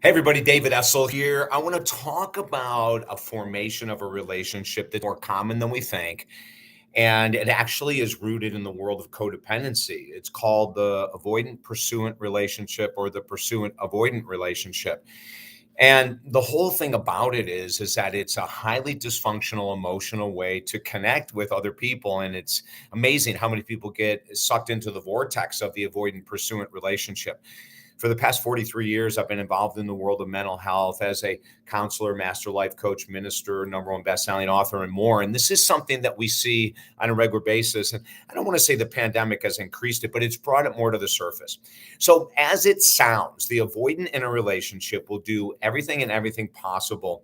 Hey everybody, David Essel here. I want to talk about a formation of a relationship that's more common than we think. And it actually is rooted in the world of codependency. It's called the avoidant pursuant relationship or the pursuant avoidant relationship. And the whole thing about it is that it's a highly dysfunctional emotional way to connect with other people. And it's amazing how many people get sucked into the vortex of the avoidant pursuant relationship. For the past 43 years, I've been involved in the world of mental health as a counselor, master life coach, minister, number one best-selling author, and more. And this is something that we see on a regular basis. And I don't want to say the pandemic has increased it, but it's brought it more to the surface. So as it sounds, the avoidant in a relationship will do everything and anything possible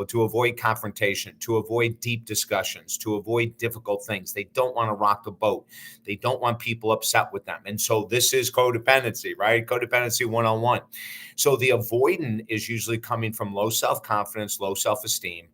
to avoid confrontation, to avoid deep discussions, to avoid difficult things. They don't want to rock the boat. They don't want people upset with them. And so this is codependency, right? Codependency one-on-one. So the avoidant is usually coming from low self-confidence, low self-esteem.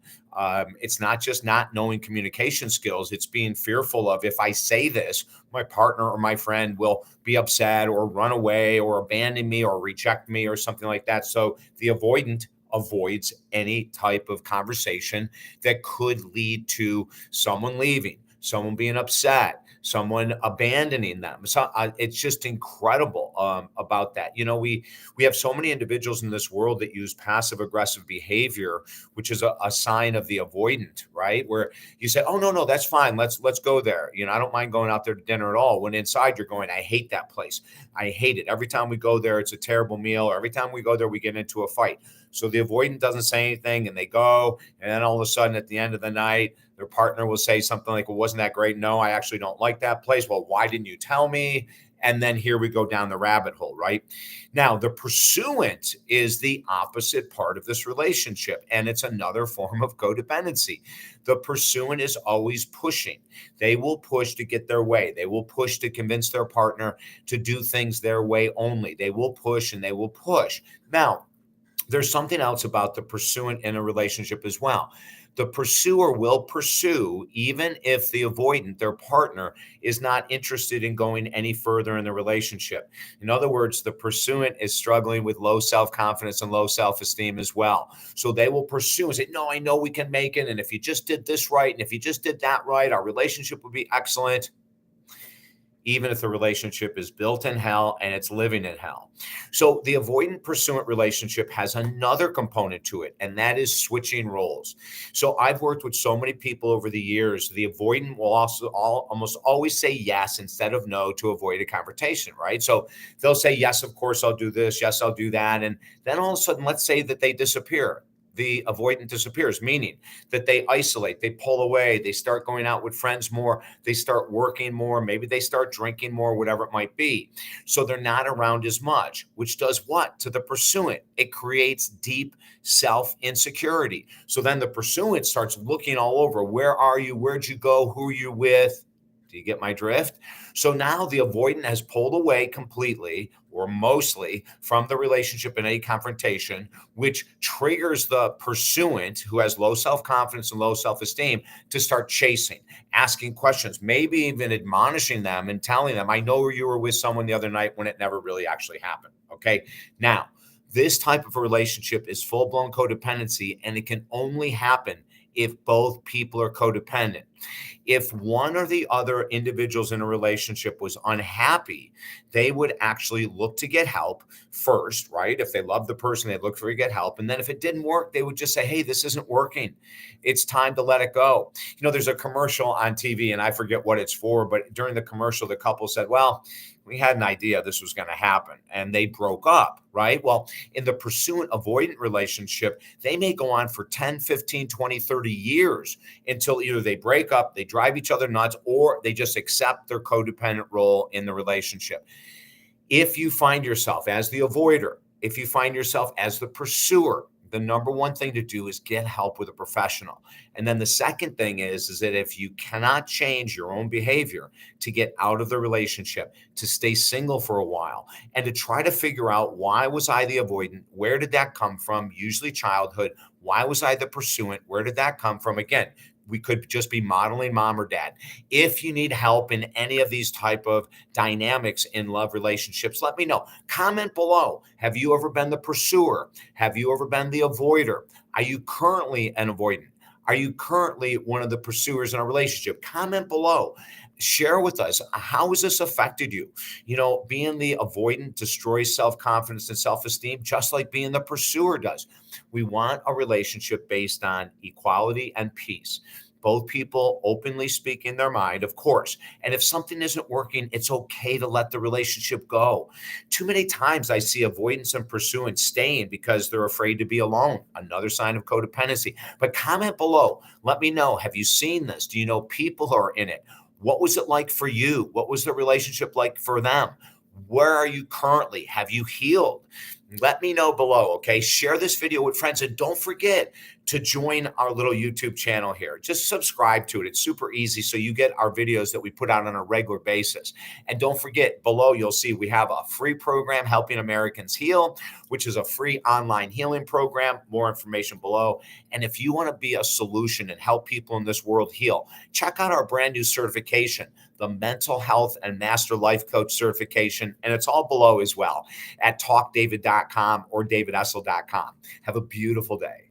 It's not just not knowing communication skills. It's being fearful of, if I say this, my partner or my friend will be upset or run away or abandon me or reject me or something like that. So the avoidant avoids any type of conversation that could lead to someone leaving, someone being upset, someone abandoning them. So it's just incredible about that. You know, we have so many individuals in this world that use passive aggressive behavior, which is a sign of the avoidant, right? Where you say, "Oh no, that's fine. Let's go there." You know, I don't mind going out there to dinner at all. When inside you're going, "I hate that place. I hate it. Every time we go there, it's a terrible meal. Or every time we go there, we get into a fight." So the avoidant doesn't say anything and they go. And then all of a sudden at the end of the night, their partner will say something like, "Well, wasn't that great? No, I actually don't like that place." "Well, why didn't you tell me?" And then here we go down the rabbit hole, right? Now, the pursuant is the opposite part of this relationship, and it's another form of codependency. The pursuant is always pushing. They will push to get their way. They will push to convince their partner to do things their way only. They will push and they will push. Now, there's something else about the pursuant in a relationship as well. The pursuer will pursue even if the avoidant, their partner, is not interested in going any further in the relationship. In other words, the pursuant is struggling with low self-confidence and low self-esteem as well. So they will pursue and say, "No, I know we can make it. And if you just did this right, and if you just did that right, our relationship would be excellent." Even if the relationship is built in hell and it's living in hell. So the avoidant pursuant relationship has another component to it, and that is switching roles. So I've worked with so many people over the years. The avoidant will also almost always say yes instead of no to avoid a confrontation, right? So they'll say, "Yes, of course, I'll do this. Yes, I'll do that." And then all of a sudden, let's say that they disappear. The avoidant disappears, meaning that they isolate, they pull away, they start going out with friends more, they start working more, maybe they start drinking more, whatever it might be. So they're not around as much, which does what to the pursuant? It creates deep self insecurity. So then the pursuant starts looking all over. Where are you? Where'd you go? Who are you with? Do you get my drift? So now the avoidant has pulled away completely or mostly from the relationship in any confrontation, which triggers the pursuant who has low self-confidence and low self-esteem to start chasing, asking questions, maybe even admonishing them and telling them, "I know you were with someone the other night," when it never really actually happened. Okay. Now, this type of a relationship is full-blown codependency, and it can only happen if both people are codependent. If one or the other individuals in a relationship was unhappy, they would actually look to get help first, right? If they love the person, they'd look for to get help. And then if it didn't work, they would just say, "Hey, this isn't working. It's time to let it go." You know, there's a commercial on TV, and I forget what it's for, but during the commercial, the couple said, "Well, we had an idea this was going to happen," and they broke up, right? Well, in the pursuant avoidant relationship, they may go on for 10, 15, 20, 30 years until either they break up, they drive each other nuts, or they just accept their codependent role in the relationship. If you find yourself as the avoider, if you find yourself as the pursuer, the number one thing to do is get help with a professional. And then the second thing is that if you cannot change your own behavior to get out of the relationship, to stay single for a while, and to try to figure out, why was I the avoidant? Where did that come from? Usually childhood. Why was I the pursuant? Where did that come from? Again, We could just be modeling mom or dad. If you need help in any of these type of dynamics in love relationships, let me know. Comment below. Have you ever been the pursuer? Have you ever been the avoider? Are you currently an avoidant? Are you currently one of the pursuers in a relationship? Comment below. Share with us, how has this affected you? You know, being the avoidant destroys self-confidence and self-esteem, just like being the pursuer does. We want a relationship based on equality and peace. Both people openly speaking their mind, of course. And if something isn't working, it's okay to let the relationship go. Too many times I see avoidance and pursuance staying because they're afraid to be alone. Another sign of codependency. But comment below. Let me know. Have you seen this? Do you know people who are in it? What was it like for you? What was the relationship like for them? Where are you currently? Have you healed? Let me know below, okay? Share this video with friends, and don't forget to join our little YouTube channel here. Just subscribe to it. It's super easy, so you get our videos that we put out on a regular basis. And don't forget, below you'll see we have a free program, Helping Americans Heal, which is a free online healing program. More information below. And if you want to be a solution and help people in this world heal, check out our brand new certification, the Mental Health and Master Life Coach certification. And it's all below as well at talkdavid.com or davidessel.com. Have a beautiful day.